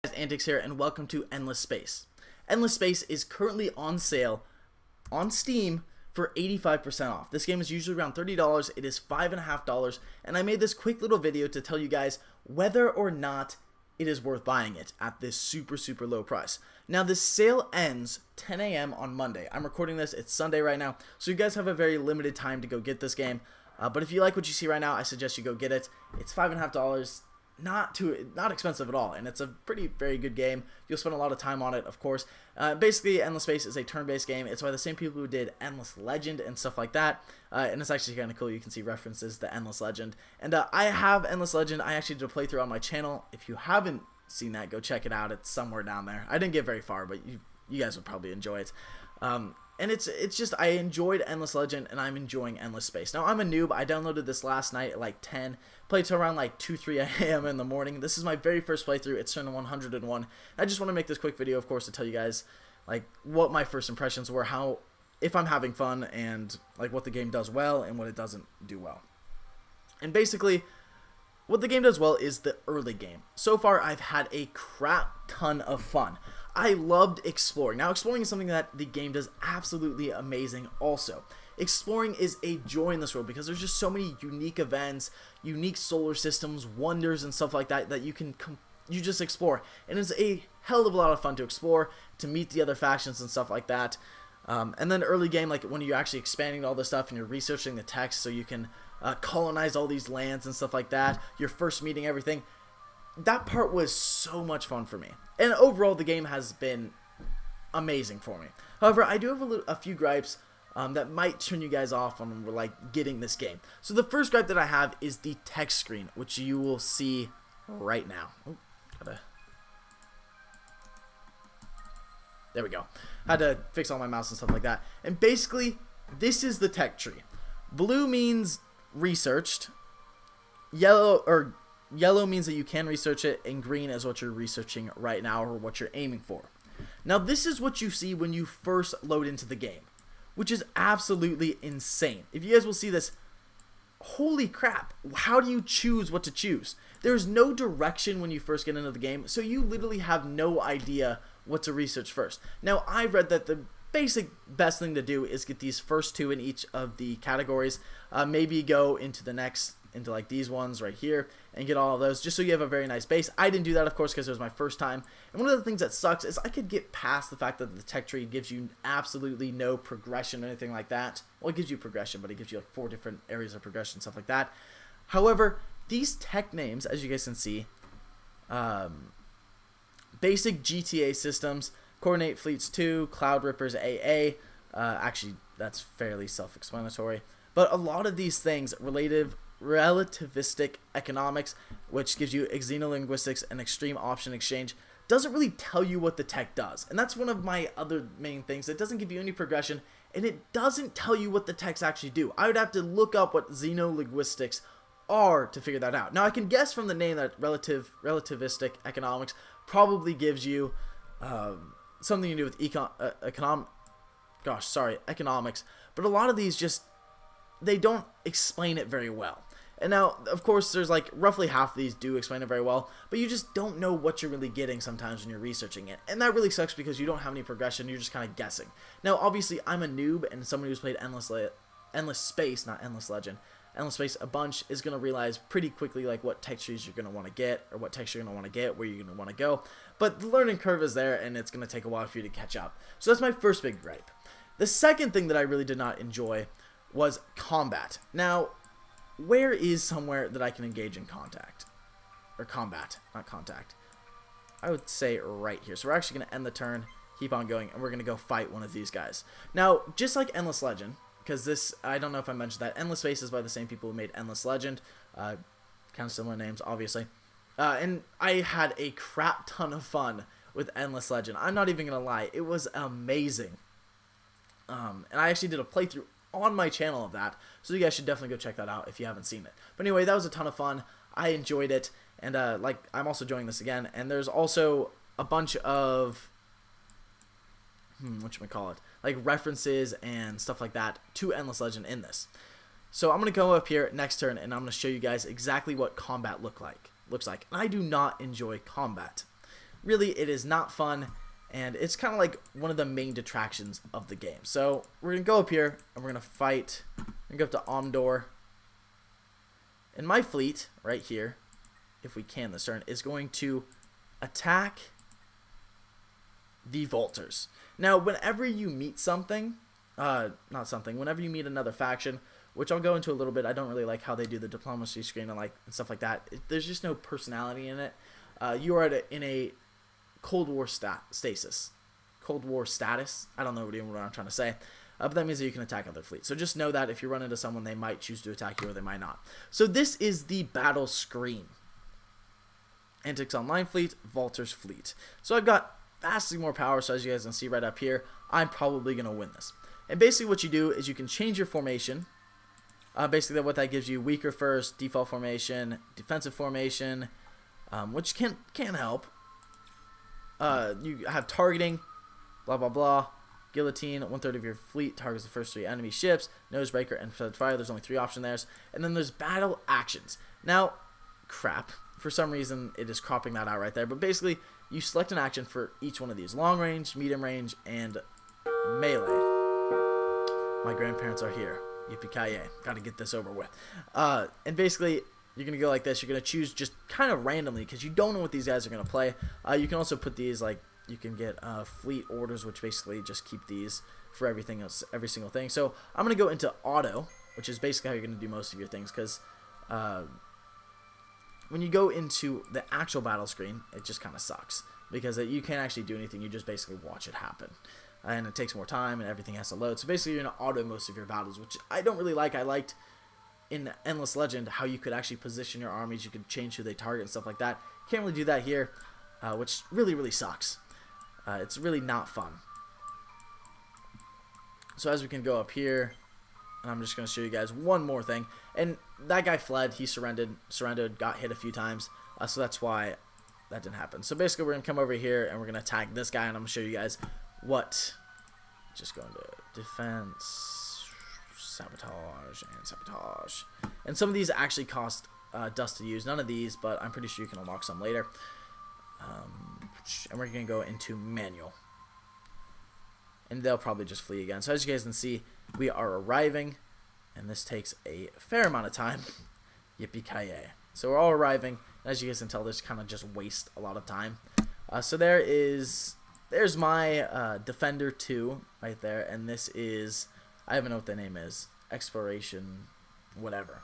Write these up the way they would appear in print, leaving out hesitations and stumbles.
Guys, Antics here, and welcome to Endless Space. Endless Space is currently on sale on Steam for 85% off. This game is usually around $30. It is $5.50, and I made this quick little video to tell you guys whether or not it is worth buying it at this super low price. Now, this sale ends 10 a.m. on Monday. I'm recording this, it's Sunday right now, so you guys have a very limited time to go get this game. But if you like what you see right now, I suggest you go get it. It's $5.50. Not expensive at all, and it's a very good game. You'll spend a lot of time on it, of course. Basically, Endless Space is a turn-based game. It's by the same people who did Endless Legend and stuff like that, and it's actually kind of cool. You can see references to Endless Legend, and I have Endless Legend. I actually did a playthrough on my channel. If you haven't seen that, go check it out. It's somewhere down there. I didn't get very far, but you guys would probably enjoy it. And it's just, I enjoyed Endless Legend, and I'm enjoying Endless Space. Now, I'm a noob. I downloaded this last night at like 10, played till around like 2, 3 a.m. in the morning. This is my very first playthrough. It's turned to 101. I just want to make this quick video, of course, to tell you guys like what my first impressions were, if I'm having fun, and like what the game does well and what it doesn't do well. And basically, what the game does well is the early game. So far, I've had a crap ton of fun. I loved exploring. Now, exploring is something that the game does absolutely amazing also. Exploring is a joy in this world because there's just so many unique events, unique solar systems, wonders, and stuff like that that you just explore. And it's a hell of a lot of fun to explore, to meet the other factions and stuff like that. And then early game, like when you're actually expanding all this stuff and you're researching the text so you can colonize all these lands and stuff like that, you're first meeting everything. That part was so much fun for me. And overall, the game has been amazing for me. However, I do have a few gripes that might turn you guys off on like getting this game. So the first gripe that I have is the text screen, which you will see right now. There we go. Had to fix all my mouse and stuff like that. And basically, this is the tech tree. Blue means researched. Yellow means that you can research it, and green is what you're researching right now or what you're aiming for. Now, this is what you see when you first load into the game, which is absolutely insane. If you guys will see this, holy crap, how do you choose what to choose? There's no direction when you first get into the game, so you literally have no idea what to research first. Now, I've read that the best thing to do is get these first two in each of the categories, maybe go into the next, into like these ones right here, and get all of those just so you have a very nice base. I didn't do that, of course, because it was my first time. And one of the things that sucks is I could get past the fact that the tech tree gives you absolutely no progression or anything like that. Well, it gives you progression, but it gives you like 4 different areas of progression, stuff like that. However, these tech names, as you guys can see, basic GTA systems, Coordinate Fleets 2, Cloud Rippers AA, actually that's fairly self-explanatory, but a lot of these things, relativistic economics, which gives you xenolinguistics and extreme option exchange, doesn't really tell you what the tech does. And that's one of my other main things. It doesn't give you any progression, and it doesn't tell you what the techs actually do. I would have to look up what xenolinguistics are to figure that out. Now, I can guess from the name that relativistic economics probably gives you something to do with economics, but a lot of these just, they don't explain it very well. And now, of course, there's like roughly half of these do explain it very well, but you just don't know what you're really getting sometimes when you're researching it. And that really sucks because you don't have any progression, you're just kind of guessing. Now, obviously, I'm a noob, and someone who's played Endless Space, not Endless Legend, Endless Space a bunch is going to realize pretty quickly like what tech trees you're going to want to get, or what text you're going to want to get, where you're going to want to go. But the learning curve is there, and it's going to take a while for you to catch up. So that's my first big gripe. The second thing that I really did not enjoy was combat. Now, where is somewhere that I can engage in combat, not contact? I would say right here. So we're actually going to end the turn, keep on going, and we're going to go fight one of these guys. Now, just like Endless Legend, because this, I don't know if I mentioned that, Endless Space is by the same people who made Endless Legend, kind of similar names, obviously, and I had a crap ton of fun with Endless Legend. I'm not even going to lie, it was amazing, and I actually did a playthrough on my channel of that, so you guys should definitely go check that out if you haven't seen it. But anyway, that was a ton of fun. I enjoyed it, and like, I'm also enjoying this again, and there's also a bunch of whatchamacallit, like references and stuff like that to Endless Legend in this. So I'm going to go up here next turn, and I'm going to show you guys exactly what combat looks like. And I do not enjoy combat. really it is not fun, and it's kind of like one of the main detractions of the game. So we're going to go up here, and we're going to fight, and go up to Omdor. And my fleet, right here, if we can this turn, is going to attack the Vultures. Now, whenever you meet something, whenever you meet another faction, which I'll go into a little bit, I don't really like how they do the diplomacy screen and stuff like that. There's just no personality in it. You are in a Cold War status. Cold War status. I don't know what I'm trying to say. But that means that you can attack other fleets. So just know that if you run into someone, they might choose to attack you or they might not. So this is the battle screen. Antics Online fleet, Vultures fleet. So I've got vastly more power, so as you guys can see right up here, I'm probably going to win this. And basically what you do is you can change your formation. Basically what that gives you, weaker first, default formation, defensive formation, which can help. You have targeting, blah blah blah, guillotine, 1/3 of your fleet targets the first 3 enemy ships, nosebreaker, and fire. There's only 3 options there. And then there's battle actions. Now, crap. For some reason, it is cropping that out right there. But basically, you select an action for each one of these. Long range, medium range, and melee. My grandparents are here. Yippee-ki-yay. Got to get this over with. And basically, you're going to go like this. You're going to choose just kind of randomly because you don't know what these guys are going to play. You can also put these, like, you can get fleet orders, which basically just keep these for everything else, every single thing. So I'm going to go into auto, which is basically how you're going to do most of your things because when you go into the actual battle screen, it just kind of sucks because you can't actually do anything. You just basically watch it happen. And it takes more time and everything has to load. So basically you're going to auto most of your battles, which I don't really like. I liked in Endless Legend how you could actually position your armies. You could change who they target and stuff like that. Can't really do that here, which really, really sucks. It's really not fun. So as we can go up here, and I'm just going to show you guys one more thing. And that guy fled. He surrendered, got hit a few times. So that's why that didn't happen. So basically we're going to come over here and we're going to attack this guy. And I'm going to show you guys what. Just going to defense, sabotage, and sabotage. And some of these actually cost dust to use. None of these, but I'm pretty sure you can unlock some later. And we're going to go into manual. And they'll probably just flee again. So as you guys can see, we are arriving. And this takes a fair amount of time. Yippee-ki-yay. So we're all arriving. And as you guys can tell, this kind of just wastes a lot of time. So there's my Defender 2 right there. And this is, I don't know what the name is. Exploration, whatever.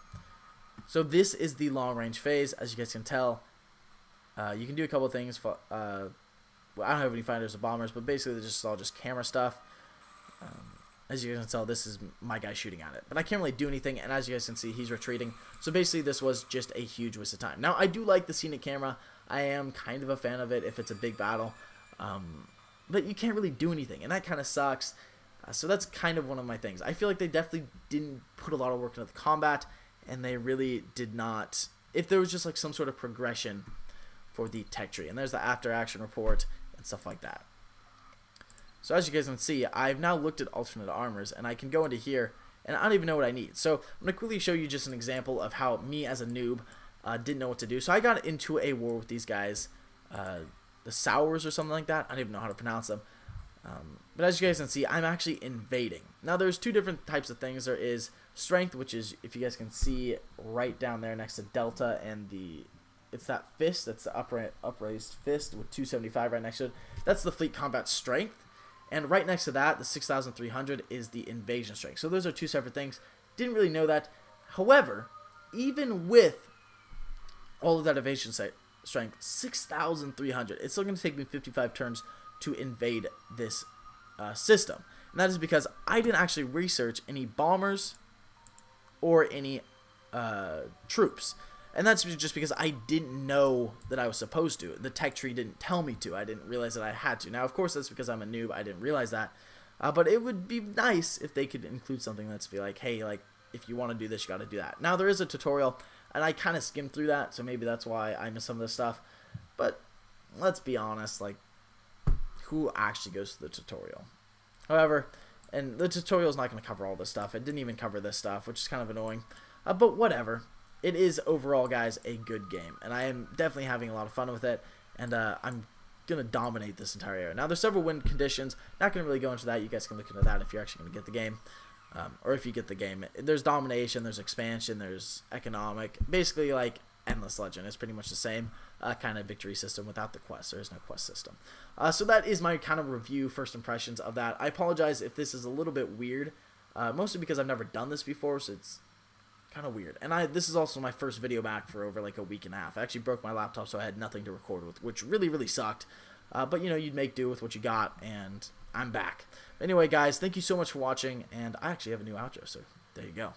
So this is the long range phase. As you guys can tell, you can do a couple of things. Well, I don't have any fighters or bombers, but basically they're just all just camera stuff. As you guys can tell, this is my guy shooting at it. But I can't really do anything, and as you guys can see, he's retreating. So basically this was just a huge waste of time. Now, I do like the scenic camera. I am kind of a fan of it if it's a big battle. But you can't really do anything, and that kind of sucks. So that's kind of one of my things. I feel like they definitely didn't put a lot of work into the combat, and they really did not. If there was just like some sort of progression for the tech tree. And there's the after action report and stuff like that. So as you guys can see, I've now looked at alternate armors, and I can go into here, and I don't even know what I need. So I'm going to quickly show you just an example of how me as a noob didn't know what to do. So I got into a war with these guys, the Sours or something like that. I don't even know how to pronounce them. But as you guys can see, I'm actually invading. Now there's two different types of things. There is strength, which is, if you guys can see right down there next to Delta, and it's that fist, that's the upraised fist with 275 right next to it. That's the fleet combat strength. And right next to that, the 6,300 is the invasion strength. So those are two separate things. Didn't really know that. However, even with all of that invasion strength, 6,300, it's still going to take me 55 turns to invade this system. And that is because I didn't actually research any bombers or any troops. And that's just because I didn't know that I was supposed to. The tech tree didn't tell me to. I didn't realize that I had to. Now, of course, that's because I'm a noob. I didn't realize that. But it would be nice if they could include something that's be like, hey, like, if you want to do this, you got to do that. Now, there is a tutorial, and I kind of skimmed through that, so maybe that's why I missed some of this stuff. But let's be honest, like, who actually goes to the tutorial? However, and the tutorial is not going to cover all this stuff. It didn't even cover this stuff, which is kind of annoying. But whatever. It is overall, guys, a good game, and I am definitely having a lot of fun with it. And I'm going to dominate this entire area. Now, there's several win conditions. Not going to really go into that. You guys can look into that if you're actually going to get the game. Or if you get the game. There's domination, there's expansion, there's economic. Basically, like Endless Legend. It's pretty much the same kind of victory system without the quest. There is no quest system. So that is my kind of review, first impressions of that. I apologize if this is a little bit weird. Mostly because I've never done this before, so it's kind of weird. And this is also my first video back for over like a week and a half. I actually broke my laptop, so I had nothing to record with, which really, really sucked. But, you know, you'd make do with what you got, and I'm back. Anyway, guys, thank you so much for watching, and I actually have a new outro, so there you go.